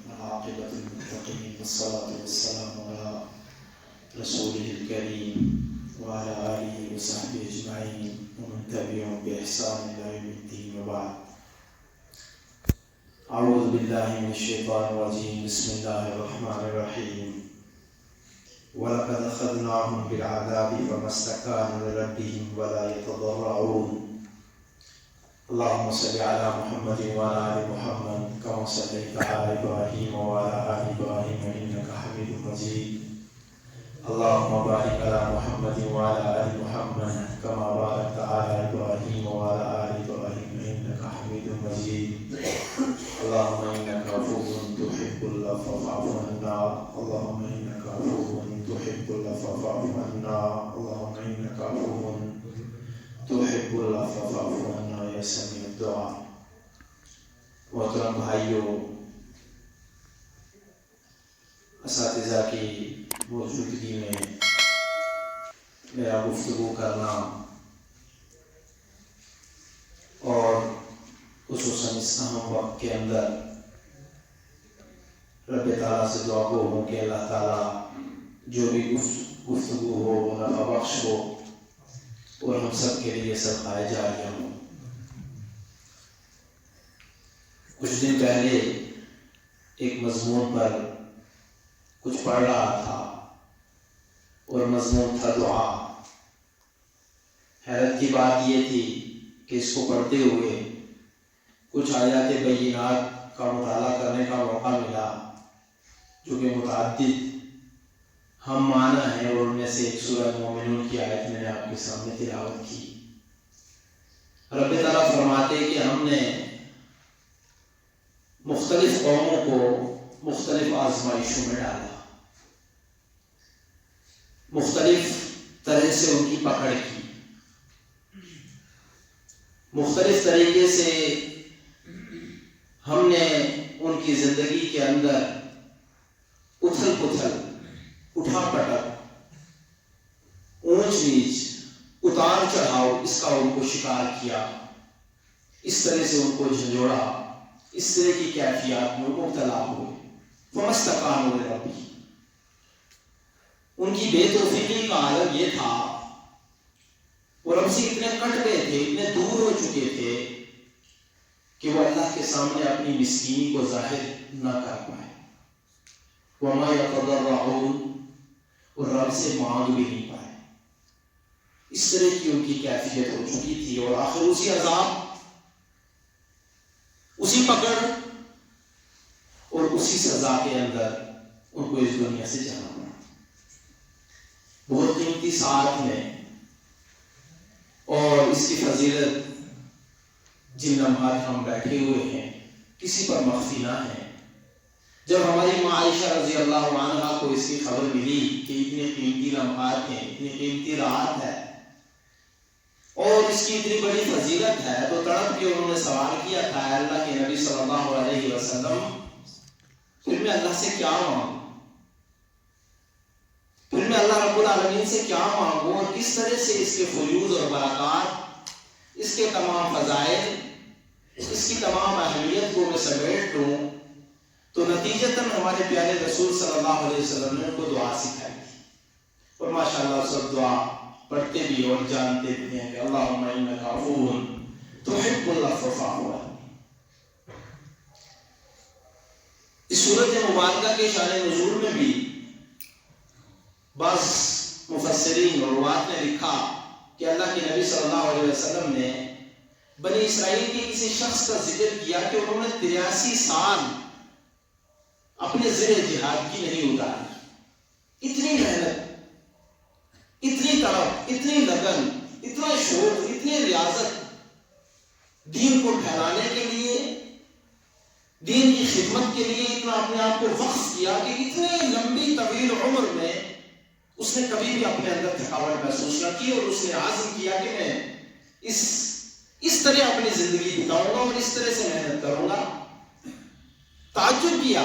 والعاقبة للمتقين والصلاة والسلام على رسوله الكريم وعلى آله وصحبه أجمعين ومن تبعهم بإحسان إلى يوم الدين وبعد. أعوذ بالله من الشيطان الرجيم. بسم الله الرحمن الرحيم. ولقد أخذناهم بالعذاب فما استكانوا لربهم ولا يتضرعون. اللهم صل على محمد وعلى آل محمد كما صليت على إبراهيم وعلى آل إبراهيم إنك حميد مجيد. اللهم بارك على محمد وعلى آل محمد كما باركت على إبراهيم وعلى آل إبراهيم إنك حميد مجيد. اللهم إنك عفو تحب العفو فاعف عنا. اللهم إنك عفو تحب العفو فاعف عنا. اللهم إنك عفو تحب العفو فاعف عنا یا سمیع الدعا. محترم بھائیوں، اساتذہ کی موجودگی میں میرا گفتگو کرنا اور خصوصاً اس اہم وقت کے اندر رب تعالیٰ سے دعا گو ہوں کہ اللہ تعالیٰ جو بھی گفتگو ہو وہ نفع بخش ہو اور ہم سب کے لیے صدقہ جاریہ ہو. کچھ دن پہلے ایک مضمون پر کچھ پڑھ رہا تھا اور مضمون تھا دعا. حیرت کی بات یہ تھی کہ اس کو پڑھتے ہوئے کچھ آیات بینات کا مطالعہ کرنے کا موقع ملا جو کہ متعدد ہم معنی ہیں، اور ان میں سے ایک سورہ مومنون کی آیت میں نے آپ کے سامنے تلاوت کی. رب تعالیٰ فرماتے کہ ہم نے مختلف قوموں کو مختلف آزمائشوں میں ڈالا، مختلف طرح سے ان کی پکڑ کی، مختلف طریقے سے ہم نے ان کی زندگی کے اندر اتھل پتھل، اٹھا پٹک، اونچ نیچ، اتار چڑھاؤ اس کا ان کو شکار کیا. اس طرح سے ان کو جھنجھوڑا، اس طرح کی کیفیات میں مبتلا ہوئے. فما استکانوا لربہم، ان کی بے توفیقی کا عالم یہ تھا وہ رب سے اتنے کٹ گئے تھے، اتنے دور ہو چکے تھے کہ وہ اللہ کے سامنے اپنی مسکینی کو ظاہر نہ کر پائے. وما یتضرعون، اور رب سے مانگ بھی نہیں پائے. اس طرح کی ان کی کیفیت ہو چکی تھی، اور آخر اسی عذاب، اسی پکڑ اور اسی سزا کے اندر ان کو اس دنیا سے جانا پڑا. بہت قیمتی ساتھ میں اور اس کی فضیلت جن لمحات ہم بیٹھے ہوئے ہیں کسی پر مخفی نہ ہے. جب ہماری ماں عائشہ رضی اللہ عنہا کو اس کی خبر ملی کہ اتنے قیمتی لمحات ہیں، اتنی قیمتی رات ہے اور اس کی اتنی بڑی فضیلت ہے، تو تڑپ کے انہوں نے سوال کیا تھا، اللہ کے نبی صلی اللہ علیہ وسلم پھر میں اللہ سے کیا مانگوں، پھر میں اللہ رب العالمین سے کیا مانگوں، اور کس طرح سے اس کے فیوض اور برکات، اس کے تمام فضائل، اس کی تمام اہمیت کو میں سمیٹ لوں. تو نتیجتاً ہمارے پیارے رسول صلی اللہ علیہ وسلم نے ان کو دعا سکھائی تھی، اور ماشاءاللہ سب دعا پڑھتے بھی اور جانتے بھی ہیں کہ اللہم انک عفو تحب العفو فاعف عنی. اس سورۃ مبارکہ کے شان نزول میں بھی بعض مفسرین اور روات نے لکھا کہ اللہ کے نبی صلی اللہ علیہ وسلم نے بنی اسرائیل کے کسی شخص کا ذکر کیا کہ انہوں نے 83 سال اپنے زیر جہاد کی نہیں اتاری. اتنی محنت، اتنی طرف، اتنی لگن، اتنا شوق، اتنی ریاضت دین کو پھیلانے کے لیے، دین کی خدمت کے لیے اتنا اپنے آپ کو وقف کیا کہ اتنی لمبی طویل عمر میں اس نے کبھی بھی اپنے اندر تھکاوٹ محسوس نہ کی، اور اس نے عزم کیا کہ میں اس طرح اپنی زندگی بتاؤں گا اور اس طرح سے محنت کروں گا. تعجب کیا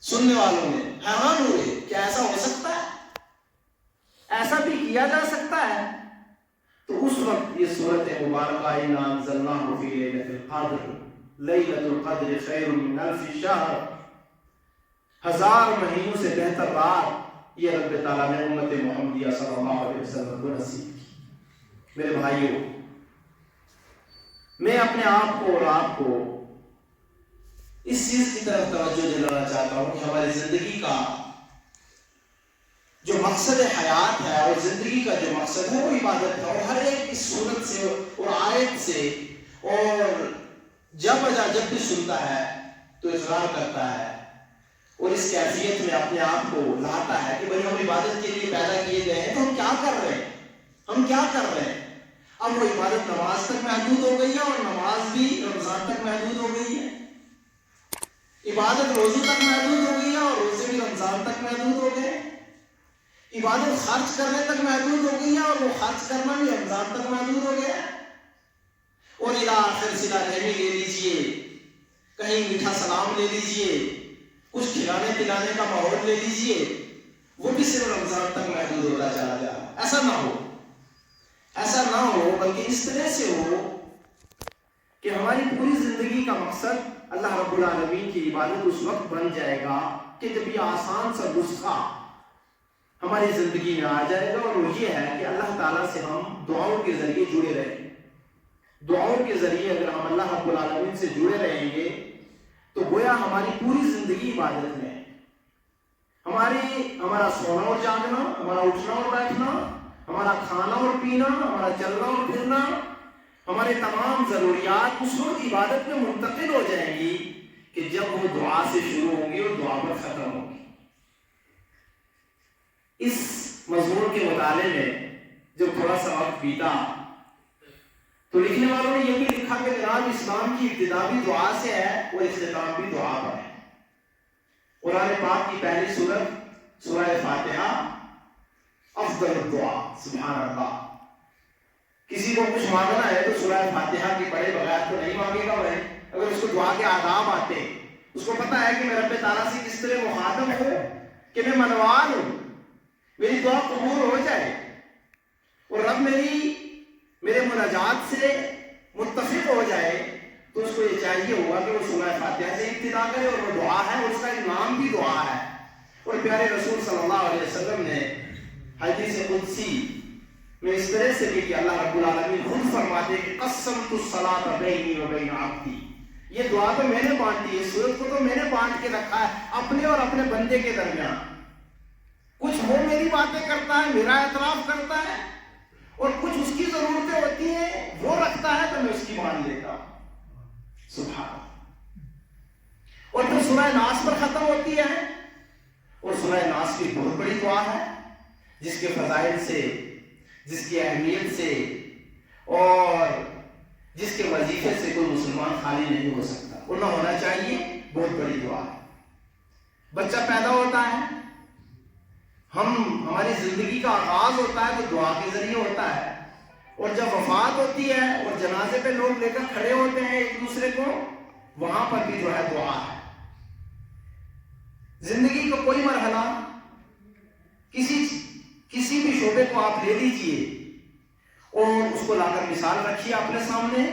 سننے والوں نے، حیران ہوئے کہ ایسا ہو سکتا ہے، ایسا بھی کیا جا سکتا ہے. تو اس وقت یہ سورت مبارکہ انا انزلناہ فی لیلۃ القدر لیلۃ القدر خیر من الف شہر 1000 مہینوں سے بہتر رات یہ رب تعالیٰ نے امت محمدیہ صلی اللہ علیہ وسلم کو نصیب کی۔ میرے بھائیوں، میں اپنے آپ کو اور آپ کو اس چیز کی طرف توجہ دلانا چاہتا ہوں کہ ہماری زندگی کا جو مقصد حیات ہے اور زندگی کا جو مقصد ہے وہ عبادت ہے، اور ہر ایک اس صورت سے اور آیت سے اور جب بھی سنتا ہے تو اقرار کرتا ہے اور اس کیفیت میں اپنے آپ کو لاتا ہے کہ بھئی ہم عبادت کے لیے پیدا کیے گئے ہیں، تو ہم کیا کر رہے ہیں؟ اب وہ عبادت نماز تک محدود ہو گئی ہے، اور نماز بھی رمضان تک محدود ہو گئی ہے۔ عبادت روزے تک محدود ہو گئی ہے، اور روزے بھی رمضان تک محدود ہو گئے۔ عبادت خرچ کرنے تک محدود ہو گئی ہے، اور وہ خرچ کرنا بھی رمضان تک محدود ہو گیا۔ اور الی آخر صلہ رحمی لے لیجئے، کہیں میٹھا سلام لے لیجئے، کچھ کھلانے پلانے کا ماحول لے لیجئے، وہ بھی صرف رمضان تک محدود ہوتا چلا جا رہا ہے۔ ایسا نہ ہو بلکہ اس طرح سے ہو کہ ہماری پوری زندگی کا مقصد اللہ رب العالمین کی عبادت اس وقت بن جائے گا کہ جب یہ آسان سا نسخہ ہماری زندگی میں آ جائے گا، اور وہ یہ ہے کہ اللہ تعالیٰ سے ہم دعاؤں کے ذریعے جڑے رہیں۔ دعاؤں کے ذریعے اگر ہم اللہ رب العالمین سے جڑے رہیں گے تو گویا ہماری پوری زندگی عبادت میں ہے۔ ہمارا سونا اور جاگنا، ہمارا اٹھنا اور بیٹھنا، ہمارا کھانا اور پینا، ہمارا چلنا اور پھرنا، ہمارے تمام ضروریات اس وقت عبادت میں منتقل ہو جائیں گی کہ جب وہ دعا سے شروع ہوں گی اور دعا پر ختم ہوگی۔ اس مضمون کے مطالعے میں جب تھوڑا سا وقت بیتا تو لکھنے والوں نے یہ بھی لکھا کہ جناب اسلام کی ابتدا بھی دعا سے ہے اور اختتام بھی دعا پر ہے۔ قرآن پاک کی پہلی سورت سورہ فاتحہ افضل الدعا، سبحان اللہ۔ کسی کو کچھ مانگنا ہے تو سورہ فاتحہ کی پڑھے بغیر تو نہیں مانگے گا۔ بھائی اگر اس کو دعا کے آداب آتے، اس کو پتا ہے کہ میں رب تعالیٰ سے کس طرح مخاطب ہوں کہ میں منوال ہوں، میری دعا قبول ہو جائے اور رب میرے مناجات سے متفق ہو جائے، تو اس کو یہ چاہیے ہوگا کہ وہ سورہ فاتحہ سے ابتدا کرے، اور وہ دعا ہے اور اس کا نام بھی دعا ہے۔ اور پیارے رسول صلی اللہ علیہ وسلم نے حدیث قدسی میں اس طرح سے بھی کہ اللہ رب العالمین خود فرماتے ہیں کہ قسمت الصلاۃ بینی و بین عبدی، یہ دعا تو میں نے بانٹی ہے، سورت کو تو میں نے بانٹ کے رکھا ہے اپنے اور اپنے بندے کے درمیان۔ کچھ وہ میری باتیں کرتا ہے، میرا اعتراف کرتا ہے، اور کچھ اس کی ضرورتیں ہوتی ہیں وہ رکھتا ہے تو میں اس کی مان لیتا ہوں۔ سبحان اللہ۔ اور پھر سورہ ناس پر ختم ہوتی ہے، اور سورہ ناس کی بہت بڑی دعا ہے جس کے فضائل سے، جس کی اہمیت سے اور جس کے وظیفے سے کوئی مسلمان خالی نہیں ہو سکتا، وہ نہ ہونا چاہیے۔ بہت بڑی دعا ہے۔ بچہ پیدا ہوتا ہے، ہماری زندگی کا آغاز ہوتا ہے تو دعا کے ذریعے ہوتا ہے، اور جب وفات ہوتی ہے اور جنازے پہ لوگ لے کر کھڑے ہوتے ہیں ایک دوسرے کو، وہاں پر بھی جو ہے دعا ہے۔ زندگی کا کوئی مرحلہ، کسی بھی شعبے کو آپ لے لیجئے اور اس کو لا کر مثال رکھیے اپنے سامنے،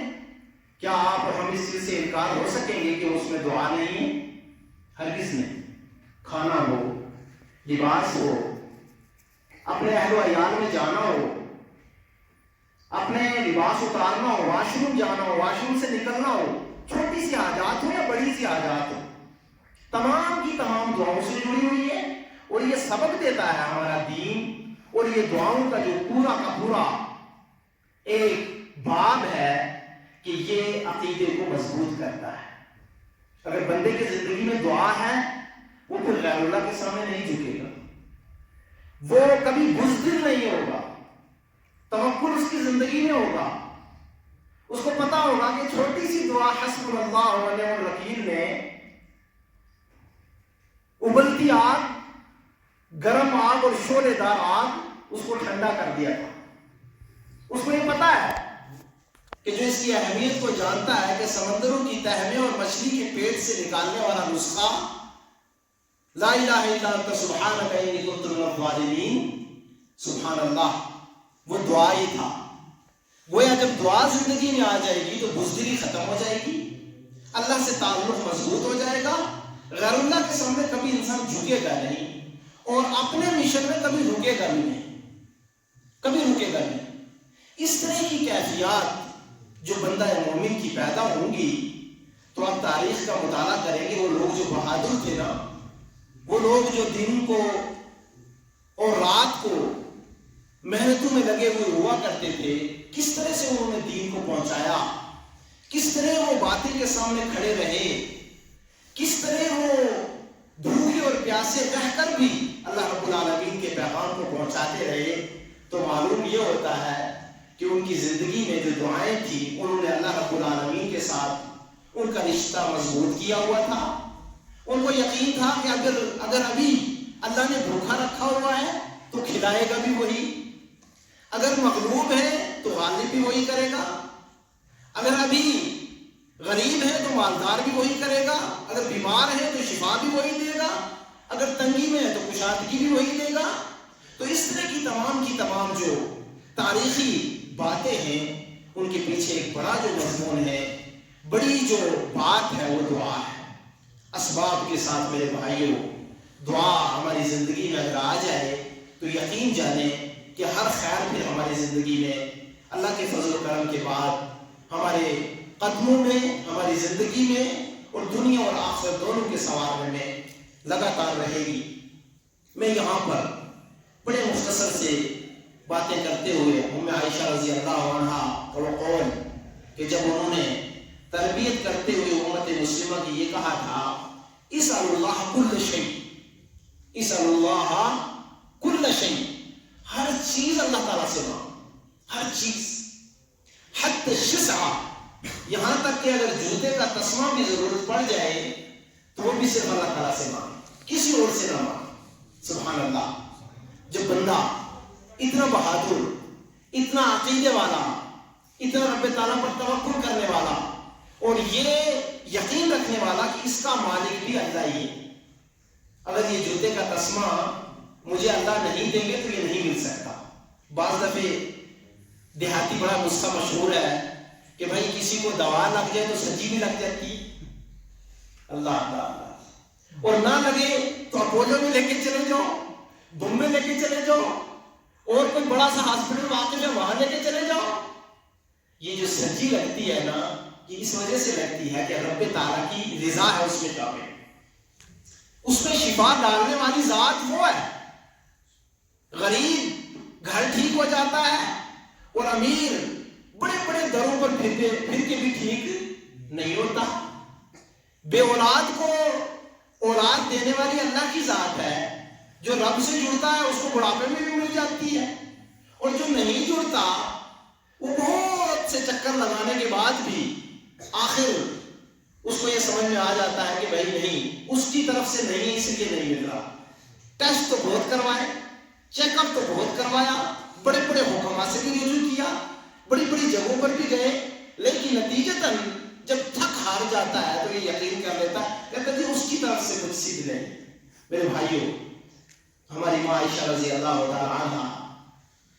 کیا آپ اور ہم اس چیز سے انکار ہو سکیں گے کہ اس میں دعا نہیں ہے؟ ہرگز نہیں۔ کھانا ہو، لباس ہو، اپنے اہل و عیال میں جانا ہو، اپنے لباس اتارنا ہو، واش روم جانا ہو، واش روم سے نکلنا ہو، چھوٹی سی حاجات ہو یا بڑی سی حاجات ہو، تمام کی تمام دعاؤں سے جڑی ہوئی ہے۔ اور یہ سبق دیتا ہے ہمارا دین، اور یہ دعاؤں کا جو پورا کا پورا ایک باب ہے کہ یہ عقیدے کو مضبوط کرتا ہے۔ اگر بندے کی زندگی میں دعا ہے، وہ پھر غیر اللہ کے سامنے نہیں جھکے گا، وہ کبھی بزدل نہیں ہوگا، توکل اس کی زندگی میں ہوگا۔ اس کو پتا ہوگا کہ چھوٹی سی دعا حسب اللہ و نعم الوکیل نے ابلتی آگ، گرم آگ اور شعلے دار آگ اس کو ٹھنڈا کر دیا تھا۔ اس کو یہ پتا ہے کہ جو اس کی اہمیت کو جانتا ہے کہ سمندروں کی تہ میں اور مچھلی کے پیٹ سے نکالنے والا نسخہ لا الہ الا انت سبحانک انی کنت من الظالمین، سبحان اللہ، وہ دعا ہی تھا۔ گویا جب دعا زندگی میں آ جائے گی تو بزدلی ختم ہو جائے گی، اللہ سے تعلق مضبوط ہو جائے گا، غیر اللہ کے سامنے کبھی انسان جھکے گا نہیں اور اپنے مشن میں کبھی رکے گا بھی نہیں، کبھی رکے گا نہیں۔ اس طرح کی کیفیات جو بندہ مومن کی پیدا ہوں گی تو آپ تاریخ کا مطالعہ کریں گے، وہ لوگ جو بہادر تھے نا، وہ لوگ جو دن کو اور رات کو محنتوں میں لگے ہوئے ہوا کرتے تھے، کس طرح سے انہوں نے دین کو پہنچایا، کس طرح وہ باطل کے سامنے کھڑے رہے، کس طرح وہ بھوکے اور پیاسے رہ کر بھی اللہ رب العالمین کے پیغام کو پہنچاتے رہے، تو معلوم یہ ہوتا ہے کہ ان کی زندگی میں جو دعائیں تھیں انہوں نے اللہ رب العالمین کے ساتھ ان کا رشتہ مضبوط کیا ہوا تھا۔ ان کو یقین تھا کہ اگر ابھی اللہ نے بھوکا رکھا ہوا ہے تو کھلائے گا بھی وہی، اگر مغلوب ہے تو غالب بھی وہی کرے گا، اگر ابھی غریب ہے تو مالدار بھی وہی کرے گا، اگر بیمار ہے تو شفا بھی وہی دے گا، اگر تنگی میں ہے تو کشادگی بھی وہی دے گا۔ تو اس طرح کی تمام جو تاریخی باتیں ہیں ان کے پیچھے ایک بڑا جو مضمون ہے، بڑی جو بات ہے، وہ دعا ہے۔ اسباب کے ساتھ میرے بھائیوں، دعا ہماری زندگی میں اگر آ جائے تو یقین جانیں کہ ہر خیر پھر ہماری زندگی میں اللہ کے فضل و کرم کے بعد ہمارے قدموں میں، ہماری زندگی میں اور دنیا اور آخرت دونوں کے سنوارنے میں لگاتار رہے گی۔ میں یہاں پر بڑے مختصر سے باتیں کرتے ہوئے ام عائشہ رضی اللہ عنہا اور قول کہ جب انہوں نے تربیت کرتے ہوئے امت مسلمہ کی یہ کہا تھا، اسأل اللہ کل شیء، اسأل اللہ کل شیء، ہر چیز اللہ تعالیٰ سے مانگو، ہر چیز، حتی الشسع، یہاں تک کہ اگر جوتے کا تسمہ بھی ضرورت پڑ جائے تو وہ بھی صرف اللہ تعالیٰ سے مانگے، کسی اور سے نہ مانگے۔ سبحان اللہ۔ جب بندہ اتنا بہادر، اتنا عقیدے والا، اتنا رب تعالیٰ پر توکل کرنے والا اور یہ یقین رکھنے والا کہ اس کا مالک بھی اللہ ہی ہے، اگر یہ جوتے کا تسمہ مجھے اللہ نہیں دیں گے تو یہ نہیں مل سکتا۔ بعض دفعے دیہاتی بڑا نسخہ مشہور ہے کہ بھائی کسی کو دوا لگ جائے تو سجی بھی لگ جاتی، اللہ اللہ، اور نہ لگے تو اپولو میں لے کے چلے جاؤ، بمبے لے کے چلے جاؤ، اور کوئی بڑا سا ہاسپٹل واقع ہے وہاں لے کے چلے جاؤ۔ یہ جو سجی لگتی ہے نا، یہ اس وجہ سے لگتی ہے کہ رب تعالیٰ کی رضا ہے اس میں شامل، اس میں شفا ڈالنے والی ذات وہ ہے۔ غریب گھر ٹھیک ہو جاتا ہے اور امیر بڑے بڑے دروں پر پھر کے بھی ٹھیک نہیں ہوتا۔ بے اولاد کو اولاد دینے والی اللہ کی ذات ہے، جو رب سے جڑتا ہے اس کو بڑھاپے میں بھی مل جاتی ہے، اور جو نہیں جڑتا وہ بہت سے چکر لگانے کے بعد بھی آخر اس کو یہ سمجھ میں آ جاتا ہے کہ بھائی نہیں، اس کی طرف سے نہیں، اس لیے نہیں مل رہا۔ ٹیسٹ تو بہت کروائے، چیک اپ تو بہت کروایا، بڑے بڑے حکامات سے بھی رجوع کیا، بڑی بڑی جگہوں پر بھی گئے، لیکن نتیجتاً جب تھک ہار جاتا ہے تو یہ یقین کر لیتا ہے، کہتا جی اس کی طرف سے کچھ سیدھ نہیں۔ میرے بھائیوں، ہماری ماں عائشہ رضی اللہ تعالی عنہا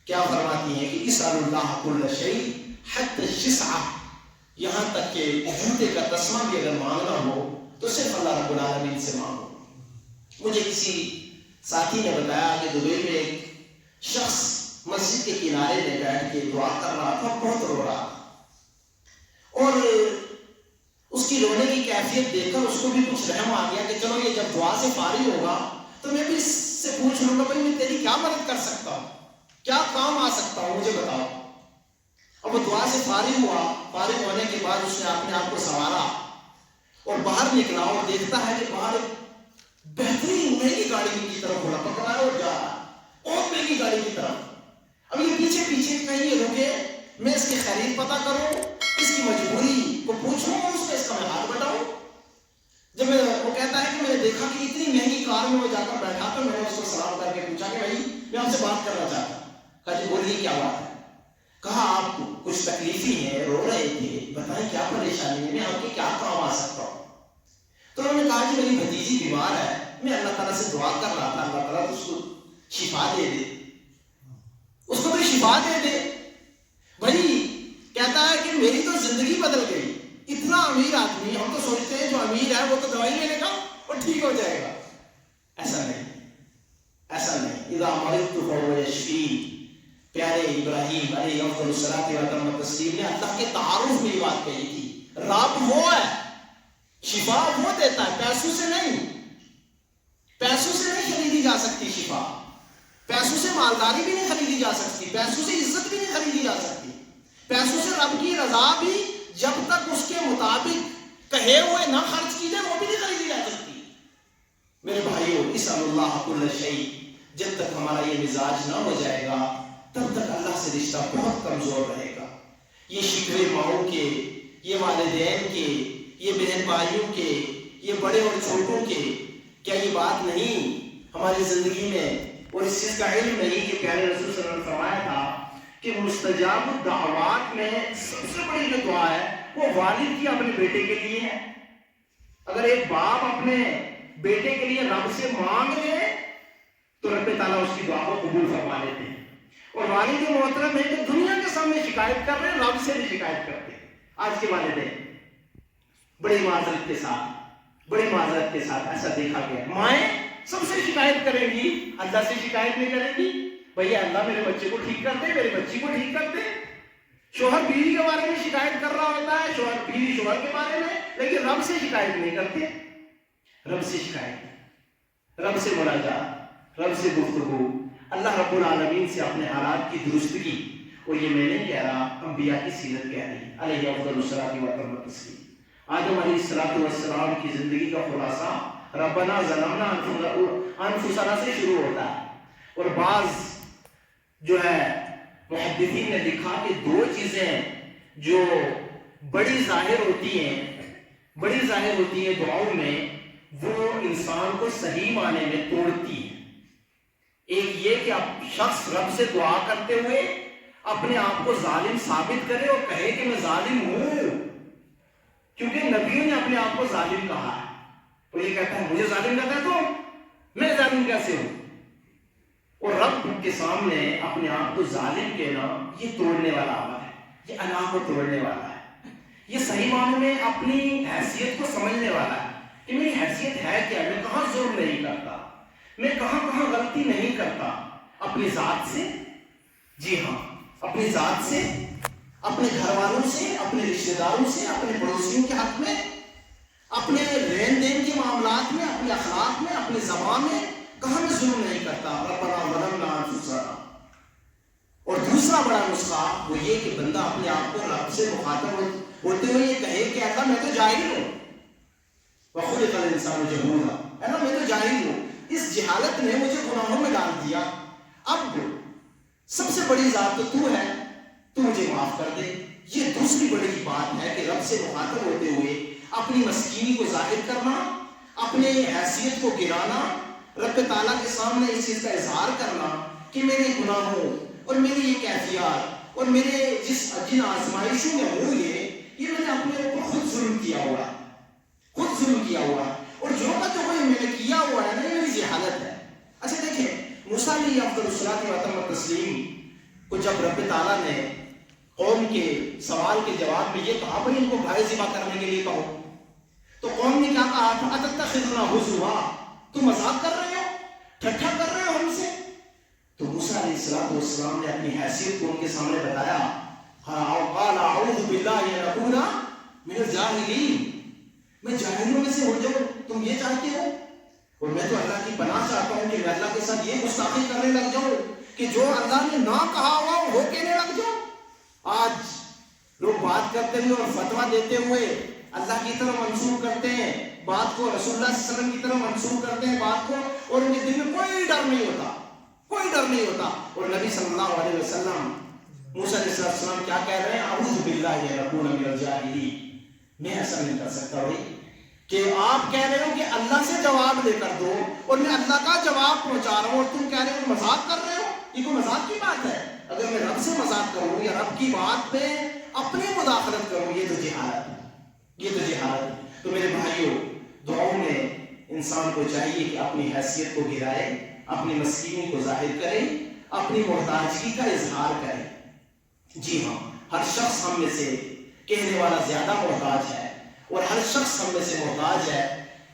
کیا فرماتی ہیں کہ اسأل اللہ کل شیء حتی الشسع، یہاں تک کہ جوتے کا تسمہ بھی اگر مانگنا ہو تو صرف اللہ رب العالمین سے مانگو۔ مجھے کسی ساتھی نے بتایا کہ دبئی میں ایک شخص مسجد کے کنارے میں بیٹھ کے دعا کر رہا تھا، بہت رو رہا تھا، اور اس کی رونے کی کیفیت دیکھ کر اس کو بھی کچھ رحم آ گیا کہ چلو یہ جب دعا سے فارغ ہوگا تو میں بھی اس سے پوچھ لوں گا، بھائی میں تیری کیا مدد کر سکتا ہوں، کیا کام آ سکتا ہوں، مجھے بتاؤ۔ اب وہ دعا سے فارغ ہوا، فارغ ہونے کے بعد اس نے اپنے آپ کو سنوارا اور باہر نکلا اور دیکھتا ہے کہ باہر بہترین مہنگی گاڑی کی طرف گھوڑا پکڑا ہے اور جا رہا ہے، اور مہنگی گاڑی کی طرف۔ اب یہ پیچھے پیچھے کہیں یہ رکے، میں اس کی خرید پتہ کروں، اس کی مجبوری کو پوچھوں اور اس میں اس کا میں ہاتھ بٹاؤں۔ جب وہ کہتا ہے کہ میں نے دیکھا کہ اتنی مہنگی کار میں وہ جا کر بیٹھا تو میں نے اس کو سلام کر کے پوچھا کہ بھائی میں آپ سے بات کرنا چاہتا ہوں۔ کہا جی بولیے کیا بات ہے۔ کہا آپ کچھ تکلیفی ہیں، رو رہے تھے، بتائیں کیا پریشانی ہے، میں آپ کے کیا کام آ سکتا ہوں۔ تو انہوں نے کہا جی میری بھتیجی بیمار ہے، میں اللہ تعالیٰ سے دعا کر رہا تھا اللہ تعالیٰ اس کو شفا دے دے، اس کو تو شفا دے دے۔ بھائی کہتا ہے کہ میری تو زندگی بدل گئی، اتنا امیر آدمی، ہم تو سوچتے ہیں جو امیر ہے وہ تو دوائی لینے کا وہ ٹھیک ہو جائے گا. ایسا نہیں، ایسا نہیں. اذا مرضت فهو یشفین. پیارے ابراہیم علیہ افضل الصلاۃ و التسلیم نے اللہ کے تعارف میں یہ بات کہی تھی. رب وہ ہے، شفا وہ دیتا ہے، پیسوں سے نہیں. پیسوں سے نہیں خریدی جا سکتی شفا، پیسوں سے مالداری بھی نہیں خریدی جا سکتی، پیسوں سے عزت بھی نہیں خریدی جا سکتی، پیسوں سے رب کی رضا بھی جب تک اس کے مطابق کہے ہوئے نہ خرچ کی جائے وہ بھی نہیں خریدی جا سکتی. میرے بھائیو، اسأل اللہ کل شیء، جب تک ہمارا یہ مزاج نہ ہو جائے گا تب تک اللہ سے رشتہ بہت کمزور رہے گا. یہ شکوے ماؤں کے، یہ والدین کے، یہ بہن بھائیوں کے، یہ بڑے اور چھوٹوں کے، کیا یہ بات نہیں ہماری زندگی میں اور اس چیز کا علم نہیں کہ پیارے رسول صلی اللہ علیہ وسلم نے فرمایا تھا کہ مستجاب الدعوات میں سب سے بڑی جو دعا ہے وہ والد کی اپنے بیٹے کے لیے ہے. اگر ایک باپ اپنے بیٹے کے لیے رب سے مانگ لے تو رب تعالیٰ اس کی دعا کو قبول فرما لیتے ہیں. اور والد محترم ہے کہ دنیا کے سامنے شکایت کر رہے ہیں، رب سے بھی شکایت کرتے ہیں. آج کے والدین بڑی معذرت کے ساتھ، بڑی معذرت کے ساتھ ایسا دیکھا گیا، مائیں سب سے شکایت کریں گی، اللہ سے شکایت نہیں کریں گی. بھئی اللہ میرے بچے کو ٹھیک کر دے، میری بچی کو ٹھیک کر دے. شوہر بیوی کے بارے میں شکایت کر رہا ہوتا ہے، شوہر بیوی شوہر کے بارے میں، لیکن رب سے شکایت نہیں کرتے. رب سے شکایت، رب سے مناجات، رب سے گفتگو، اللہ رب العالمین سے اپنے حالات کی درستگی. اور یہ میں نہیں کہہ رہا، انبیاء کی سیرت کہہ رہی ہے علیہ افضل الصلاۃ والتسلیم. آدم علیہ الصلوۃ والسلام کی زندگی کا خلاصہ ربنا ظلمنا انفسنا سے شروع ہوتا ہے. اور بعض جو ہے محدثین نے لکھا کہ دو چیزیں جو بڑی ظاہر ہوتی ہیں دعاؤں میں، وہ انسان کو صحیح معنی میں توڑتی ہیں. ایک یہ کہ اب شخص رب سے دعا کرتے ہوئے اپنے آپ کو ظالم ثابت کرے اور کہے کہ میں ظالم ہوں، کیونکہ نبیوں نے اپنے آپ کو ظالم کہا ہے. تو یہ کہتا ہے مجھے ظالم کہتا ہے تو میں ظالم کیسے ہوں؟ اور رب کے سامنے اپنے آپ کو ظالم کہنا یہ توڑنے والا عمل ہے، یہ اللہ کو توڑنے والا ہے. یہ صحیح معنوں میں اپنی حیثیت کو سمجھنے والا ہے کہ میری حیثیت ہے کیا، میں کہاں ظلم نہیں کرتا، میں کہاں غلطی نہیں کرتا. اپنی ذات سے، جی ہاں اپنی ذات سے، اپنے گھر والوں سے، اپنے رشتہ داروں سے، اپنے پڑوسیوں کے حق میں، اپنے لین دین کے معاملات میں، اپنے اخلاق میں، اپنی زبان میں کہاں میں ظلم نہیں کرتا. ربنا ظلمنا انفسنا. اور دوسرا بڑا نسخہ وہ یہ کہ بندہ اپنے آپ کو رب سے مخاطب ہوتے ہوئے یہ کہے کہ اللہ میں تو جاہل ہوں، وخلق الانسان جہولا، اللہ میں تو جاہل ہوں، اس جہالت نے مجھے گناہوں میں ڈال دیا، اب سب سے بڑی ذات تو ہے، تو مجھے معاف کر دے. یہ دوسری بڑی بات ہے کہ رب سے مخاطب ہوتے ہوئے اپنی مسکینی کو ظاہر کرنا، اپنے حیثیت کو گرانا، رب تعالیٰ کے سامنے اس چیز کا اظہار کرنا کہ میرے گناہوں اور میری یہ کیفیات اور میرے جن آزمائشوں میں ہوں یہ میں نے اپنے اوپر خود ظلم کیا ہوا ہے، خود ظلم کیا ہوا ہے، اور جو میں نے کیا ہوا ہے نا یہ میری جہالت ہے. اچھا دیکھیں موسیٰ علیہ افضل الصلاۃ والتسلیم کو جب رب تعالیٰ نے قوم کے سوال کے جواب میں یہ کہا بھائی ان کو گائے ذبح کرنے کے لیے کہو، تو قوم نے کیا کہا تھا، اتتخذنا ہزوا، تم مذاق کر رہے ہو، ٹھٹھا کر رہے ہو ہم سے. تو موسیٰ علیہ السلام نے اپنی حیثیت کو ان کے سامنے بتایا، قال اعوذ باللہ ان اکون من الجاہلین، میں جاہلوں میں سے ہو جاؤں، تم یہ چاہتے ہو؟ اور میں تو اللہ کی پناہ چاہتا ہوں کہ میں اللہ کے ساتھ یہ گستاخی کرنے لگ جاؤں کہ جو اللہ نے نہ کہا ہوا وہ کہنے لگ جاؤں. آج لوگ بات کرتے ہوئے اور فتویٰ دیتے ہوئے اللہ کی طرف منسوخ کرتے ہیں بات کو، رسول اللہ صلی اللہ علیہ وسلم کی طرف منسوخ کرتے ہیں بات کو، اور ان کے دل میں کوئی ڈر نہیں ہوتا، کوئی ڈر نہیں ہوتا. اور نبی صلی اللہ علیہ وسلم موسیٰ علیہ السلام کیا کہہ رہے ہیں، اعوذ باللہ ان اکون من الجاہلین، میں ایسا نہیں کر سکتا بھائی کہ آپ کہہ رہے ہو کہ اللہ سے جواب لے کر دو اور میں اللہ کا جواب پہنچا رہا ہوں اور تم کہہ رہے ہو مذاق کر رہے ہو. یہ کوئی مذاق کی بات ہے؟ اگر میں رب سے مذاق کروں یا رب کی بات میں اپنی مداخلت کروں یہ تو جہالت ہے، یہ تو جہالت ہے. تو میرے بھائیوں دعاؤں میں انسان کو چاہیے کہ اپنی حیثیت کو گرائے، اپنی مسکینی کو ظاہر کرے، اپنی محتاجگی کا اظہار کرے. جی ہاں ہر شخص ہم میں سے کہنے والا زیادہ محتاج ہے اور ہر شخص ہم میں سے محتاج ہے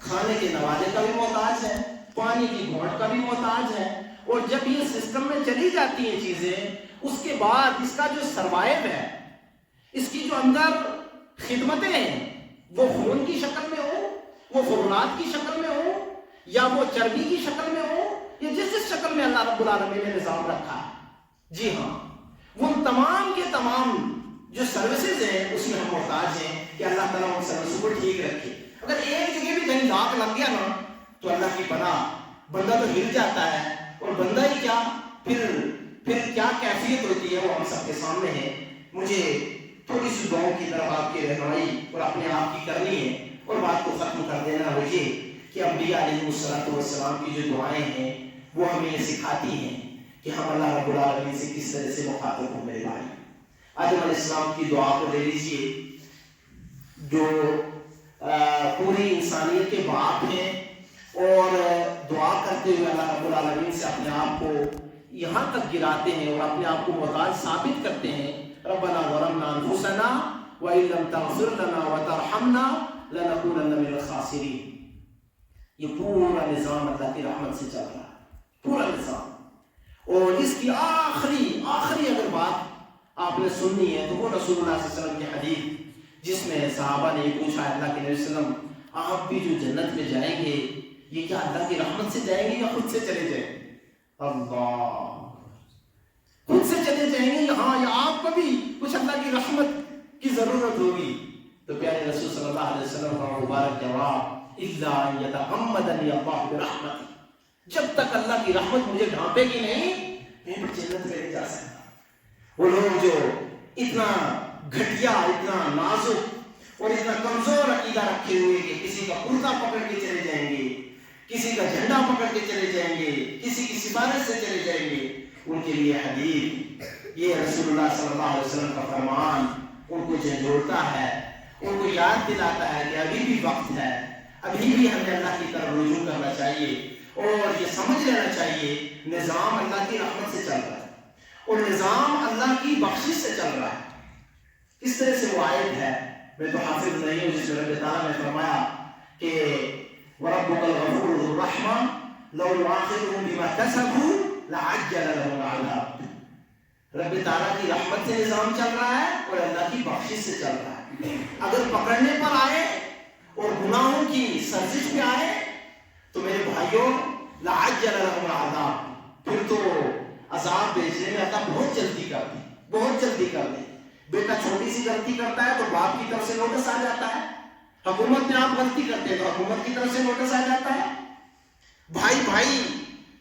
کھانے کے نوالے کا بھی محتاج ہے, پانی کی گھونٹ کا بھی محتاج ہے. اور جب یہ سسٹم میں چلی جاتی ہیں چیزیں, اس کے بعد اس کا جو سروائیو ہے, اس کی جو اندر خدمتیں ہیں, وہ خون کی شکل میں ہو, وہ فضلات کی شکل میں ہو, یا وہ چربی کی شکل میں ہو, یا جس شکل میں اللہ رب العالمین نے نظام رکھا ہے, جی ہاں, وہ تمام کے تمام جو سروسز ہیں اس میں ہم محتاج ہیں کہ اللہ تعالیٰ ان سروسوں کو ٹھیک رکھے. اگر ایک جگہ بھی کہیں داغ لگ گیا نا تو اللہ کی پناہ, بندہ تو ہل جاتا ہے, اور بندہ ہی کیا پھر کیا کیفیت ہوتی ہے وہ ہم سب کے سامنے ہے. مجھے تھوڑی سی دعاؤں کی طرف آپ کی رہنمائی اور اپنے آپ کی کرنی ہے, اور بات کو ختم کر دینا ہو یہ کہ انبیاء علیہ السلام کی جو دعائیں ہیں وہ ہمیں یہ سکھاتی ہیں کہ ہم اللہ رب العالمین سے کس طرح سے مخاطب ہوں. میرے بھائی, آدم علیہ السلام کی دعا کو لے لیجئے, جو پوری انسانیت کے باپ ہیں, اور دعا کرتے ہوئے اللہ رب العالمین سے اپنے آپ کو یہاں تک گراتے ہیں اور اپنے آپ کو محتاج ثابت کرتے ہیں. ربنا ظلمنا انفسنا وان لم تغفر لنا وترحمنا لنكونن من الخاسرین. یہ پورا نظام اللہ کی رحمت سے چل رہا ہے, پورا نظام. اور اس کی آخری اگر بات آپ نے سننی ہے تو وہ رسول اللہ صلی اللہ علیہ وسلم کی حدیث, جس میں صحابہ نے یہ پوچھا, اللہ کے نبی صلی اللہ علیہ وسلم آپ بھی جو جنت میں جائیں گے یہ کیا اللہ کی رحمت سے جائیں گے یا خود سے چلے جائیں گے؟ اللہ, خود سے چلے جائیں گے ہاں, یا آپ کو بھی کچھ اللہ کی رحمت کی ضرورت ہوگی؟ تو پیارے رسول صلی اللہ علیہ وسلم کا مبارک جواب, الا ان يتغمدني الله برحمته, جب تک اللہ کی رحمت مجھے ڈھانپے گی نہیں میں جنت میں نہیں جا سکتا. وہ لوگ جو اتنا گھٹیا, اتنا نازک اور اتنا کمزور عقیدہ رکھے ہوئے کہ کسی کا کرتا پکڑ کے چلے جائیں گے, کسی کا جھنڈا پکڑ کے چلے جائیں گے, کسی کی سفارش سے چلے جائیں گے, ان کے لیے حدیث, یہ رسول اللہ صلی اللہ علیہ وسلم کا فرمان ان کو جھنجھوڑتا ہے, ان کو یاد دلاتا ہے کہ ابھی بھی وقت ہے, ابھی بھی ہمیں اللہ کی طرف رجوع کرنا چاہیے, اور یہ سمجھ لینا چاہیے نظام اللہ کی رحمت سے چل رہا ہے اور نظام اللہ کی بخشش سے چل رہا ہے. کس طرح سے وہ آیت ہے, میں تو حافظ نہیں ہوں, جس میں رب تعالیٰ نے فرمایا کہ وَرَبُّكَ الْغَفُورُ ذُو الرَّحْمَةِ لَوْ يُؤَاخِذُهُم بِمَا كَسَبُوا لَعَجَّلَ لَهُمُ الْعَذَابَ. رب تعالیٰ کی رحمت سے نظام چل رہا ہے اور اللہ کی بخشش سے چل رہا ہے. اگر پکڑنے پر آئے اور گناہوں کی سرزش پہ آئے تو میرے بھائیوں لَعَجَّلَ لَهُمُ الْعَذَابَ, پھر تو عذاب بھیجنے میں اللہ بہت جلدی کر دی, بہت جلدی کر دی. بیٹا چھوٹی سی غلطی کرتا ہے تو باپ کی طرف سے نوٹس آ جاتا ہے, حکومت میں آپ غلطی کرتے ہیں تو حکومت کی طرف سے نوٹس آ جاتا ہے, بھائی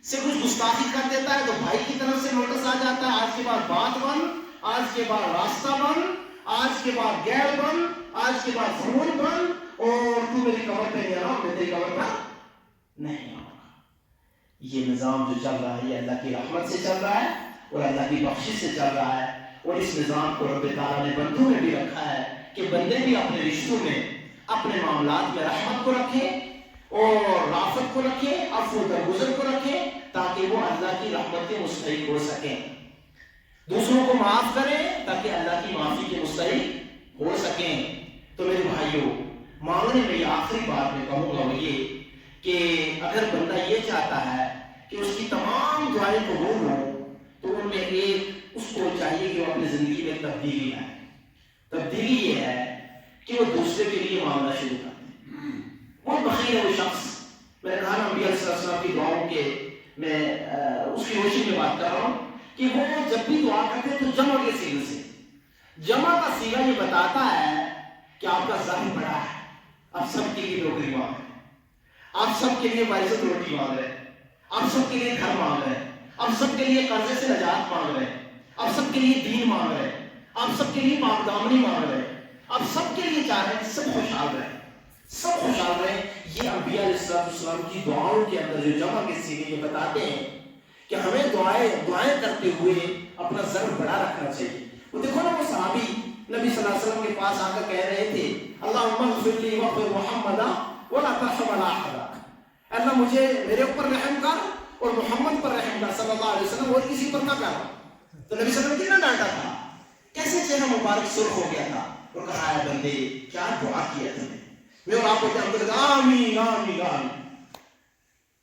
سے کچھ گستاخی کر دیتا ہے تو بھائی کی طرف سے نوٹس آ جاتا ہے, آج کے بعد بات بند, آج کے بعد راستہ بند, آج کے بعد گیر بند, آج کے بعد فون بند, اور تو میری کمر پہ نہیں آنا, میں تیری کمر پر نہیں آؤں گا. یہ نظام جو چل رہا ہے یہ اللہ کی رحمت سے چل رہا ہے اور اللہ کی بخشش سے چل رہا ہے, اور اس نظام کو رب تعالیٰ نے بندوں میں بھی رکھا ہے کہ بندے بھی اپنے رشتوں میں, اپنے معاملات میں رحمت کو رکھیں اور رافت کو رکھیں, عفو و درگزر کو رکھیں, تاکہ وہ اللہ کی رحمت کے مستحق ہو سکیں, دوسروں کو معاف کریں تاکہ اللہ کی معافی کے مستحق ہو سکیں. تو میرے بھائیوں, مانگنے میں یہ آخری بات میں کہوں گا وہ یہ کہ اگر بندہ یہ چاہتا ہے کہ اس کی تمام دعائیں قبول ہوں تو ان میں ایک اس کو چاہیے کہ وہ اپنی زندگی میں تبدیلی لائے. تبدیلی یہ ہے کہ وہ دوسرے کے لیے مانگنا شروع کر دیں. وہ بخیل ہے وہ شخص, میں نے کہا نا انبیاء علیہ السلام کی دعاؤں کے میں اس کی روشنی میں بات کر رہا ہوں کہ وہ جب بھی دعا کرتے ہیں تو جمع کے سیغے سے, جمع کا سیغہ یہ بتاتا ہے کہ آپ کا ذہن بڑا ہے, آپ سب کے لیے نوکری مانگ رہے ہیں, آپ سب کے لیے باعزت روٹی مانگ رہے ہیں, آپ سب کے لیے گھر مانگ رہے ہیں, آپ سب کے لیے قرضے سے نجات مانگ رہے ہیں, آپ سب کے لیے دین مانگ رہے ہیں, آپ سب کے لیے پاک دامنی مانگ رہے ہیں, آپ سب کے لیے چاہ رہے ہیں سب خوشحال رہیں, سب خوشحال رہیں. یہ انبیاء علیہ السلام کی دعاؤں کے اندر جو جمع کے سیغے یہ بتاتے ہیں کہ ہمیں دعائیں کرتے ہوئے اپنا ضرب بڑا رکھنا چاہیے. وہ دیکھو نا, وہ صحابی نبی صلی اللہ علیہ وسلم کے پاس آ کر کہہ رہے تھے اللہم اغفر لی واغفر محمدا ولا ترحم علی احد, اللہ مجھے میرے اوپر رحم کر اور محمد پر رحم کر صلی اللہ علیہ وسلم, اور کسی پر نہ کر. تو نبی صلی اللہ علیہ وسلم کتنا ڈانٹا تھا, کیسے چہرہ مبارک سرخ ہو گیا تھا, اور کہا ہے بندے کیا دعا کیا تم نے, میں اور آپ کو آمین آمین آمین.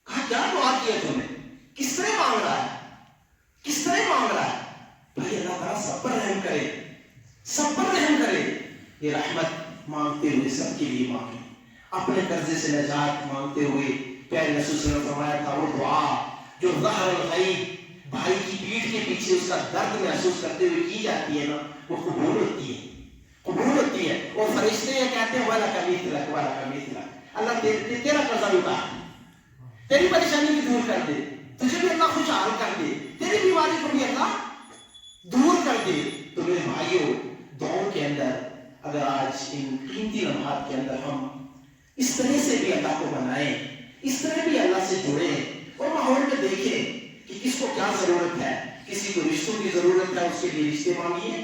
کہا کیا دعا کیا تم نے؟ کس طرح مانگ رہا ہے؟ کس طرح مانگ رہا ہے؟ بھائی اللہ تعالیٰ سب پر رحم کرے، سب پر رحم کرے. یہ رحمت مانگتے ہوئے سب کے لیے مانگے، اپنے قرضے سے نجات مانگتے ہوئے پیارے رسول صلی اللہ علیہ وسلم نے فرمایا تھا وہ دعا جو ظہر الغیب بھائی کی پیٹھ کے پیچھے اس کا درد محسوس کرتے ہوئے کی جاتی ہے نا، وہ قبول ہوتی ہے، قبول ہوتی ہے. اور فرشتے یہ کہتے ہیں وَلَكَ مِثْلَكَ وَلَكَ مِثْلَكَ، اللہ تیرا قرضہ لوٹا، تیری پریشانی بھی دور کر دے، تجھے بھی اللہ خوشحال کر دے، تیری بیماری کو بھی اللہ دور کر دے. تو میرے بھائیوں، دعاؤں کے اندر اگر آج ان قیمتی لمحات کے اندر ہم اس طرح سے بھی اللہ کو بنائیں، اس طرح بھی اللہ سے جڑیں اور ماحول میں دیکھیں کہ کس کو کیا ضرورت ہے. کسی کو رشتوں کی ضرورت ہے، اس کے لیے رشتے مانگیے.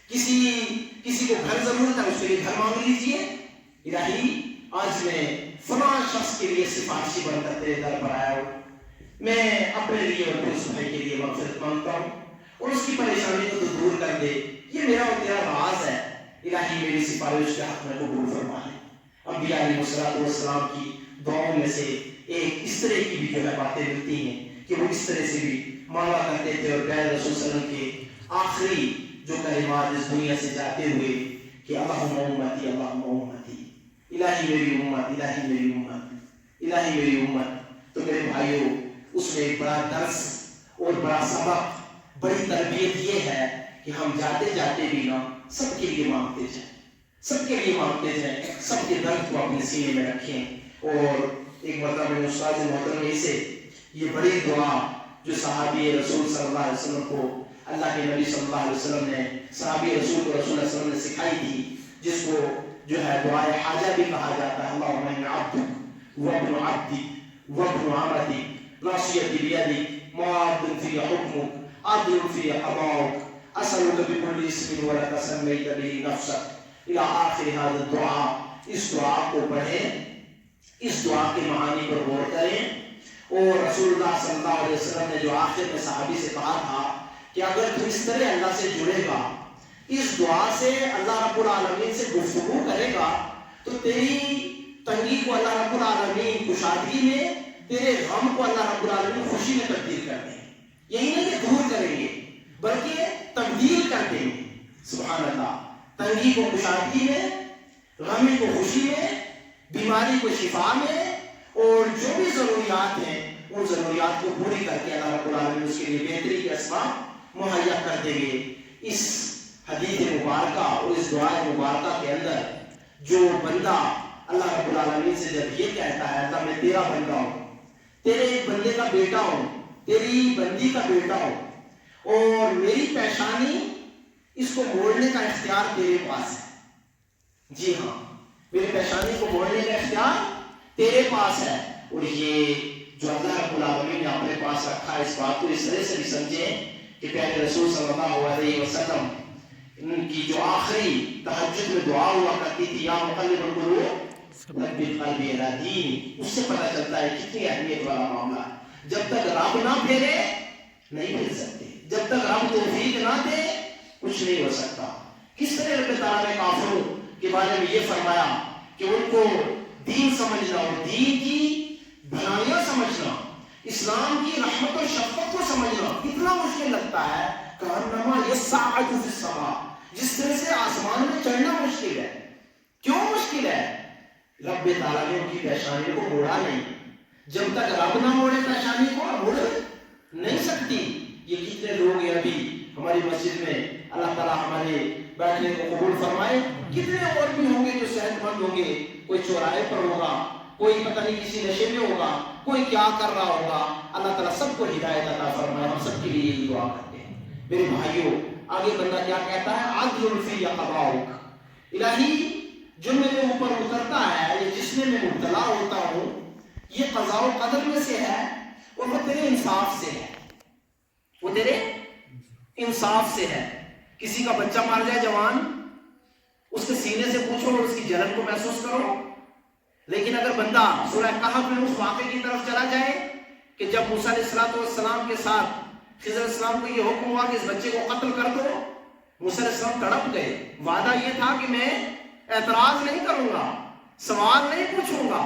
کسی کو گھر ضرورت ہے، اس کے لیے گھر مانگ لیجیے. الہی آج میں فلاں شخص کے لیے سفارشی بن کر تیرے در پر آیا ہوں، میں اپنے لیے اور اس بھائی کے لیے مغفرت مانگتا ہوں اور اس کی پریشانی کو تو دور کر دے. یہ میرا اور تیرا راز ہے. الہی میری سفارش کے حق میں قبول فرما لے. انبیاء علیہ السلام کی دعاؤں میں سے ایک اس طرح کی بھی جو ہے باتیں ملتی ہیں کہ وہ اس طرح سے بھی مانگا کرتے تھے. اور پیارے رسول صلی اللہ علیہ وسلم کے آخری جو کلمات اس دنیا سے جاتے ہوئے کہ اللہم امتی اللہم امتی، الہی میری امت، الہی میری امت، الہی میری امت. تو میرے بھائیوں، اس میں ایک بڑا درس اور بڑا سبق، بڑی تربیت یہ ہے کہ ہم جاتے جاتے بھی نا سب کے لیے مانگتے جائیں، سب کے لیے مانگتے جائیں، سب کے درد کو اپنے سینے میں رکھیں. اور ایک مرتبہ میں استاد محترم سے یہ بڑی دعا جو صحابی رسول صلی اللہ علیہ وسلم کو اللہ کے نبی صلی اللہ علیہ وسلم نے صحابی رسول کو رسول اللہ علیہ وسلم نے سکھائی تھی، جس کو جو ہے دعائے حاجہ بھی کہا جاتا ہے. اللہم انی عبدک وابن عبدک وابن امتک ناصیتی بیدک ماض فی حکمک عدل فی قضاؤک اسألک بکل اسم ولک سمیت بہ نفسک الی آخر هذا الدعاء. اس دعا کو پڑھیں، اس دعا کے معانی پر غور کریں. اور رسول اللہ صلی اللہ علیہ وسلم نے جو آخر میں صحابی سے کہا تھا کہ اگر تو اس طرح اللہ سے جڑے گا، اس دعا سے اللہ رب العالمین سے گفتگو کرے گا، تو تیری تنگی کو اللہ رب العالمین کشادگی میں، تیرے غم کو اللہ رب العالمین خوشی میں تبدیل کر دیں گے. یہی نہیں کہ دور کریں گے بلکہ تبدیل کر دیں گے. سبحان اللہ. تنگی کو کشادگی میں، غمی کو خوشی میں، بیماری کو شفا میں، اور جو بھی ضروریات ہیں ان ضروریات کو پوری کر کے اللہ رب العالمین اس کے لیے بہتری کے اسباب مہیا کر دیں گے. اس حدیث مبارکہ اور اس دعائے مبارکہ کے اندر جو بندہ اللہ رب العالمین سے جب یہ کہتا ہے اللہ میں تیرا بندہ ہوں، تیرے ایک بندے کا بیٹا ہوں، تیری بندی کا بیٹا ہوں، اور میری پیشانی اس کو موڑنے کا اختیار تیرے پاس ہے. جی ہاں، میری پیشانی کو موڑنے کا اختیار تیرے پاس ہے. اور یہ جو اللہ رب العالمین نے اپنے پاس رکھا ہے، اس بات کو اس طرح سے بھی سمجھیں کہ پیارے رسول صلی اللہ علیہ وسلم ان کی جو آخری تہجد میں دعا ہوا کرتی تھی، یا مقلب القلوب ثبت قلبی علی دینک، اس سے پتہ چلتا ہے کتنی اہمیت والا معاملہ ہے. جب تک رب نہ پھیرے نہیں پھر سکتے، جب تک رب توفیق نہ دے کچھ نہیں ہو سکتا. کس طرح رب تعالیٰ نے کافروں کے بارے میں یہ فرمایا کہ ان کو دین سمجھنا اور دین کی بھلائیاں سمجھنا، اسلام کی رحمت اور شفقت کو سمجھنا اتنا مشکل لگتا ہے کانما یصعد فی السماء، جس طرح سے آسمان میں چڑھنا مشکل ہے. کیوں مشکل ہے؟ رب تعالیٰ نے ان کی پیشانی کو موڑا نہیں. جب تک رب نہ موڑے پیشانی کو موڑ نہیں سکتی. یہ کتنے لوگ ہیں ابھی ہماری مسجد میں، اللہ تعالیٰ ہمارے بیٹھنے کو قبول فرمائے. کتنے اور بھی ہوں گے جو صحت مند ہوں گے، کوئی چوراہے پر ہوگا، کوئی پتہ نہیں کسی نشے میں ہوگا، کوئی کیا کر رہا ہوگا. اللہ تعالیٰ سب کو ہدایت عطا فرمائے. ہم سب کے لیے یہی دعا کرتے ہیں. میرے بھائیوں، آگے بندہ کیا کہتا ہے؟ عدل فی قضاؤک، الہی جو میرے اوپر اترتا ہے، یہ جس میں مبتلا ہوتا ہوں، یہ قضاء و قدر میں سے ہے اور وہ تیرے انصاف سے ہے، وہ تیرے انصاف سے ہے. کسی کا بچہ مار جائے جوان، اس کے سینے سے پوچھو اور اس کی جلن کو محسوس کرو. لیکن اگر بندہ سورہ کہف میں اس واقعے کی طرف چلا جائے کہ جب موسیٰ علیہ السلام کے ساتھ خضر علیہ السلام کو یہ حکم ہوا کہ اس بچے کو قتل کر دو، موسیٰ علیہ السلام تڑپ گئے. وعدہ یہ تھا کہ میں اعتراض نہیں کروں گا، سوال نہیں پوچھوں گا.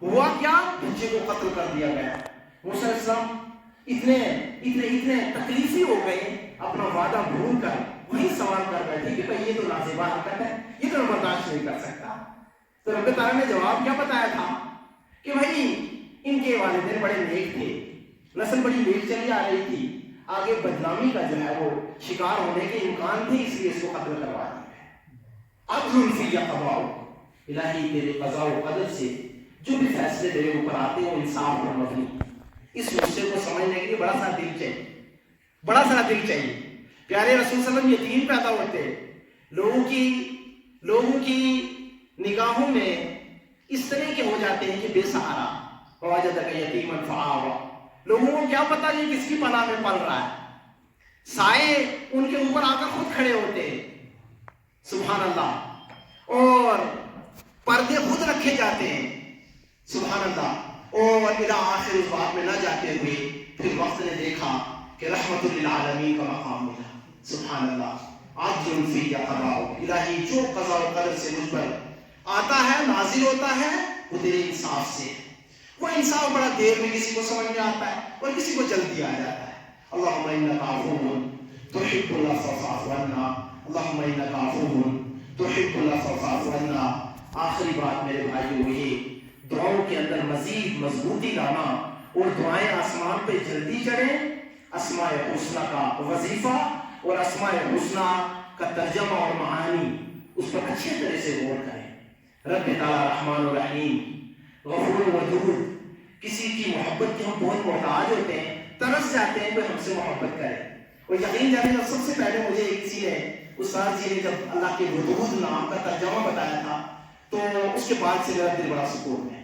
ہوا کیا؟ بچے کو قتل کر دیا گیا. موسیٰ علیہ السلام اتنے تکلیفی ہو گئے, اپنا وعدہ بھول کر وہی سوال کر بیٹھے کہ بھائی یہ تو لازمہ حرکت ہے, یہ تو برداشت نہیں کر سکتا. تو رب تعالیٰ نے جواب کیا بتایا تھا کہ بھائی ان کے والدین بڑے نیک تھے, نسل بڑی نیک چلی آ رہی تھی, آگے بدنامی کا جو ہے وہ شکار ہونے کے امکان تھے, اس لیے اس کو قتل کروا دیا. عدل فی قضاء, الہی تیرے قضاء و قدر سے جو بھی فیصلے تیرے اوپر آتے ہیں وہ انصاف پر مبنی. اس نقطے کو سمجھنے کے لیے بڑا سارا دل چاہیے. پیارے رسول صلی اللہ علیہ وسلم یتیم پیدا ہوتے, لوگوں کی نگاہوں میں اس طرح کے ہو جاتے ہیں کہ بے سہارا, ووجدک یتیما فآویٰ. لوگوں کو کیا پتا یہ کس کی پناہ میں پل رہا ہے, سائے ان کے اوپر آ کر خود کھڑے ہوتے ہیں, سبحان اللہ, اور پردے خود رکھے جاتے ہیں, سبحان اللہ. اور الى آخر اس بات میں نہ جاتے ہوئے پھر وقت نے دیکھا کہ رحمت للعالمین کا مقام ملا. سبحان اللہ. عدل فی قضاء, الہی جو قضاء و قدر سے مجھ پر آتا ہے, نازل ہوتا ہے, وہ تیرے انصاف سے. وہ انصاف بڑا دیر میں کسی کو سمجھ میں آتا ہے اور کسی کو جلدی آ جاتا ہے. اللہم انک عفو تحب العفو فاعف عنا, اللہم انک عفو تحب العفو فاعف عنا. آخری بات میرے بھائیو یہ دعاؤں کے اندر مزید مضبوطی لانا اور دعائیں آسمان پہ جلدی چڑھیں. اسماء حسنہ کا وظیفہ اور اسماء حسنہ کا ترجمہ اور معانی اس پر اچھے طرح سے غور کریں. رب تعالیٰ رحمان و رحیم, غفور و ودود, کسی کی محبت کے ہم بہت محتاج ہوتے ہیں, ترس جاتے ہیں کوئی ہم سے محبت کرے. اور یقین جانے جب سب سے پہلے مجھے کسی نے, استاد جی نے جب اللہ کے ودود نام کا ترجمہ بتایا تھا تو اس کے بعد سے میرا دل بڑا سکون ہے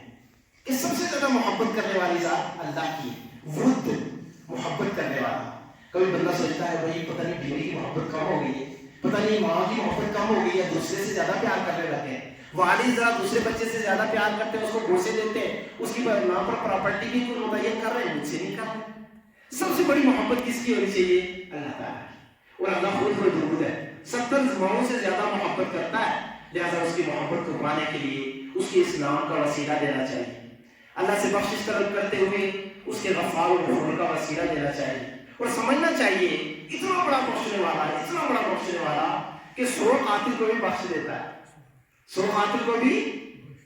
کہ سب سے زیادہ محبت کرنے والی ذات اللہ کی, ود, محبت کرنے والا. کبھی بندہ سوچتا ہے بھائی پتہ نہیں بیوی کی محبت کم ہو گئی ہے, پتہ نہیں ماں کی محبت کم ہو گئی ہے, دوسرے سے زیادہ پیار کرنے لگے ہیں, والد ذرا دوسرے بچے سے زیادہ پیار کرتے ہیں, اس کو گوشے دیتے ہیں, اس کی نام پر پراپرٹی بھی کوئی متعین کر رہے ہیں, مجھ سے نہیں کر رہے. سب سے بڑی محبت کس کی ہونی چاہیے؟ اللہ تعالیٰ کی. اور اللہ خود ودود ہے, 70 زبانوں سے زیادہ محبت کرتا ہے, لہذا اس کی محبت کو پانے کے لیے اس کے اس نام کا وسیلہ دینا چاہیے. اللہ سے بخشش طلب کرتے ہوئے اس کے غفار و غفور کا وسیلہ دینا چاہیے. اور سمجھنا چاہیے اتنا بڑا بخشنے والا ہے, اتنا بڑا بخشنے والا کہ 100 قاتل کو بھی بخش دیتا ہے. 100 قاتل کو بھی,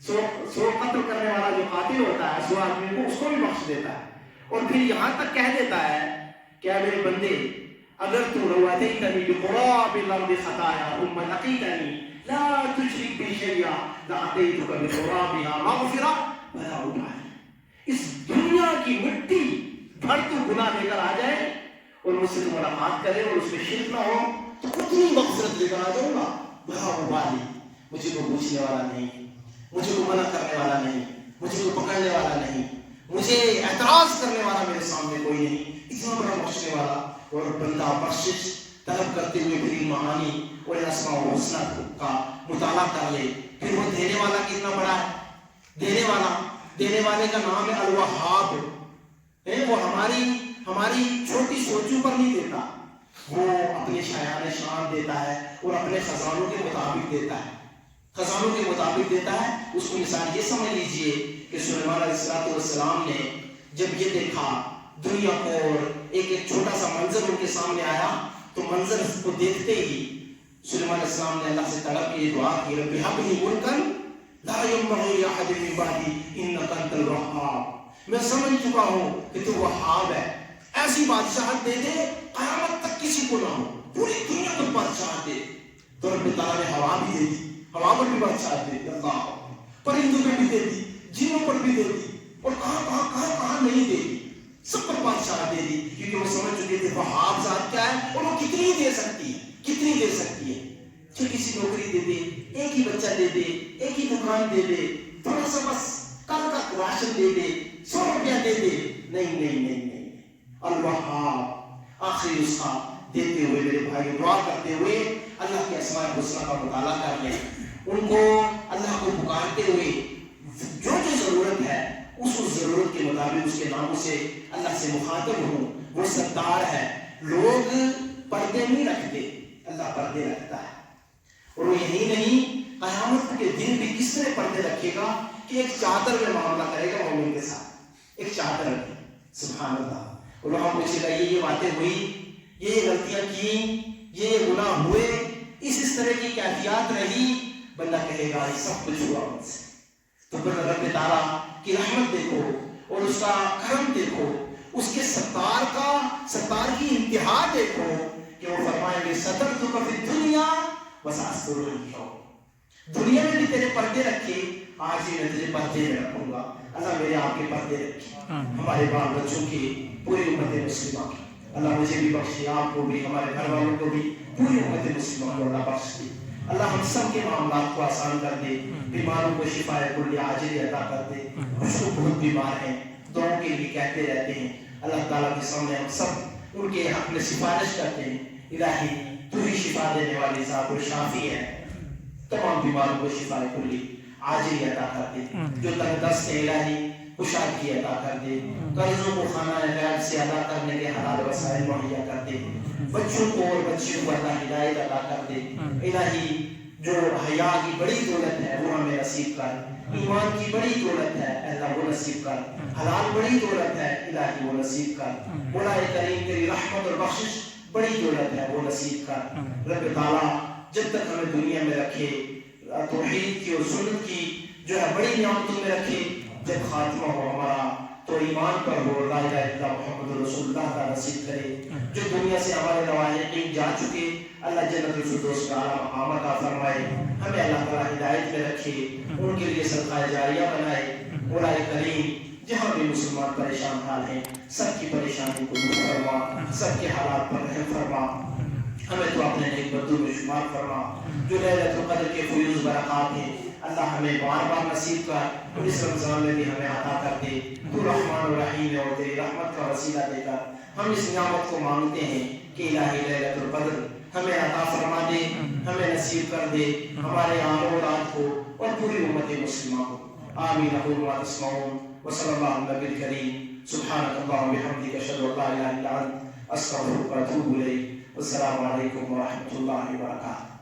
100 قتل کرنے والا جو قاتل ہوتا ہے 100 آدمی کو, اس کو بھی بخش دیتا ہے. اور پھر یہاں تک کہہ دیتا ہے کہ اے میرے بندے, اگر تو رواتیتنی بقراب الارض خطایا ثم لقیتنی لا تشرک بی شیئا لاتیتک بقرابها مغفرہ ولا ابالي. اس دنیا کی مٹی بھر تو گناہ لے کر آ جائے اور مجھ سے ملاقات کرے اور اس میں شرک نہ ہو تو اتنی مغفرت لے کر آ جاؤں گا, بلا ابالي. مجھے کو پوچھنے والا نہیں, مجھے کو منع کرنے والا نہیں, مجھے کو پکڑنے والا نہیں, مجھے اعتراض کرنے والا میرے سامنے کوئی نہیں. اتنا بڑا بخشنے والا. اور بندہ بخشش طلب کرتے ہوئے پھر معانی اور اسماء و حسنہ کا مطالعہ کر لے, پھر وہ دینے والا کتنا بڑا ہے. دینے والے کا نام ہے الوہاب. وہ ہماری چھوٹی سوچوں پر نہیں دیتا, وہ اپنے شایان شان دیتا ہے اور اپنے خزانوں کے مطابق دیتا ہے. اس کو مثال یہ سمجھ لیجئے کہ سلیمان علیہ السلام نے جب یہ دیکھا دنیا کو اور ایک چھوٹا سا منظر ان کے سامنے آیا تو منظر کو دیکھتے ہی سلیمان علیہ السلام نے اللہ سے طلب کی, دعا کی, رب هب لي ملکا لا ينبغي لأحد من بعدي إنك أنت الوهاب. میں سمجھ چکا ہوں کہ تو وہاب ہے, ایسی بادشاہت دے دے قیامت تک کسی کو نہ ہو, پوری دنیا کو بادشاہت دے. تو رب تعالیٰ نے ہوا بھی دے دی, ہوا پر بھی بادشاہت دے دی, اللہ پرندوں پہ بھی دے دی, جنوں پر بھی دے دی, اور کہاں نہیں دے دی, سب پر بادشاہت دے دی. کیونکہ وہ سمجھ چکے تھے وہاب ذات کیا ہے اور وہ کتنی دے سکتی ہے. جو کسی نوکری دے دے, ایک ہی بچہ دے دے, ایک ہی دکان دے دے, تھوڑا سا بس کل کا راشن دے دے, 100 روپیہ دے دے, نہیں. الوہاب آخری اس کا دیتے ہوئے میرے بھائی دعا کرتے ہوئے اللہ کے اسماء الحسنہ کا مطالعہ کر لیں, ان کو اللہ کو پکارتے ہوئے جو ضرورت ہے اس ضرورت کے مطابق اس کے ناموں سے اللہ سے مخاطب ہوں. وہ ستار ہے, لوگ پردے نہیں رکھتے, اللہ پردے رکھتا ہے. اور وہ یہی نہیں, قیامت کے دن بھی کس طرح پردے رکھے گا کہ ایک چادر میں معاملہ کرے گا مومن کے ساتھ, ایک چادر میں. سبحان اللہ. علماء پوچھے گا یہ باتیں ہوئی, یہ غلطیاں کی, یہ گناہ ہوئے, اس طرح کی کیفیات رہی, بندہ کہے گا یہ سب کچھ ہوا مجھ سے. تو پھر رب تعالیٰ کی رحمت دیکھو اور اس کا کرم دیکھو, اس کے ستار کی انتہا دیکھو کہ وہ فرمائیں گے سترتک فی الدنیا وسأسترک اليوم. دنیا میں بھی تیرے پردے رکھے, آج ہی میں تیرے پردے میں رکھوں گا. اللہ میرے آپ کے پردے رکھے, ہمارے بال بچوں کے, پوری امت مسلمہ کی. اللہ مجھے بھی بخشے, آپ کو بھی, ہمارے گھر والوں کو بھی, پوری امت مسلمہ کو اللہ بخش دے. اللہ ہم سب کے معاملات کو آسان کر دے, بیماروں کو شفاء کل عاجل عطا کر دے. کچھ لوگ بہت بیمار ہیں, دعاؤں کے لیے کہتے رہتے ہیں. اللہ تعالیٰ کے سامنے ہم سب ان کے حق میں سفارش کرتے ہیں, الہی تو ہی شفا دینے والی ذات و شافی ہے, تمام بیماروں کو شفاء کل عاجل عطا کر دے. جو تنگ دست ہے الہی کشادگی عطا کر دے, قرضوں کو خانہ غیب سے ادا کرنے کے حلال وسائل مہیا کر دے. بچوں کو اور بچیوں کو اللہ ہدایت عطا کر دے. الہی جو حیا کی بڑی دولت ہے وہ ہمیں نصیب کر, ایمان کی بڑی دولت ہے اللہ وہ نصیب کر, حلال بڑی دولت ہے الہی وہ نصیب کر. مولا کریم تیری رحمت اور بخشش بڑی دولت ہے وہ نصیب کر. رب تعالیٰ جب تک ہمیں دنیا میں رکھے, توحید کی اور سنت کی جو ہے بڑی نعمتوں میں رکھے, جب خاتمہ ہو ہمارا تو ایمان پر ہو, لا الہ الا محمد رسول اللہ کا نصیب کرے. جو دنیا سے ہمارے لواحقین جا چکے, اللہ جنت الفردوس کا اعلیٰ مقام عطا فرمائے. ہمیں اللہ تعالیٰ ہدایت میں رکھے, ان کے لیے صدقہ جاریہ بنائے. مولا کریم جہاں بھی مسلمان پریشان حال ہیں سب کی پریشانی کو دور فرما, سب کے حالات پر رحم فرما. ہمیں تو اپنے نیک بندوں میں شمار فرما. جو لیلۃ القدر کے فیوز برکات ہیں اللہ ہمیں بار بار نصیب کر, اور اس رمضان میں بھی ہمیں عطا کر دے. تو رحمان و رحیم ہے, اور تیری رحمت کا وسیلہ دے کر ہم اس نعمت کو مانگتے ہیں کہ الہی لیلۃ القدر ہمیں عطا فرما دے, ہمیں نصیب کر دے, ہمارے آل اولاد کو اور پوری امت مسلمہ کو. آمین. اقول ما تسمعون وصلی اللہ علی النبی الکریم. سبحانک اللہم بحمدک اشہد ان لا الہ الا انت استغفرک واتوب الیک. السلام علیکم ورحمۃ اللہ وبرکاتہ.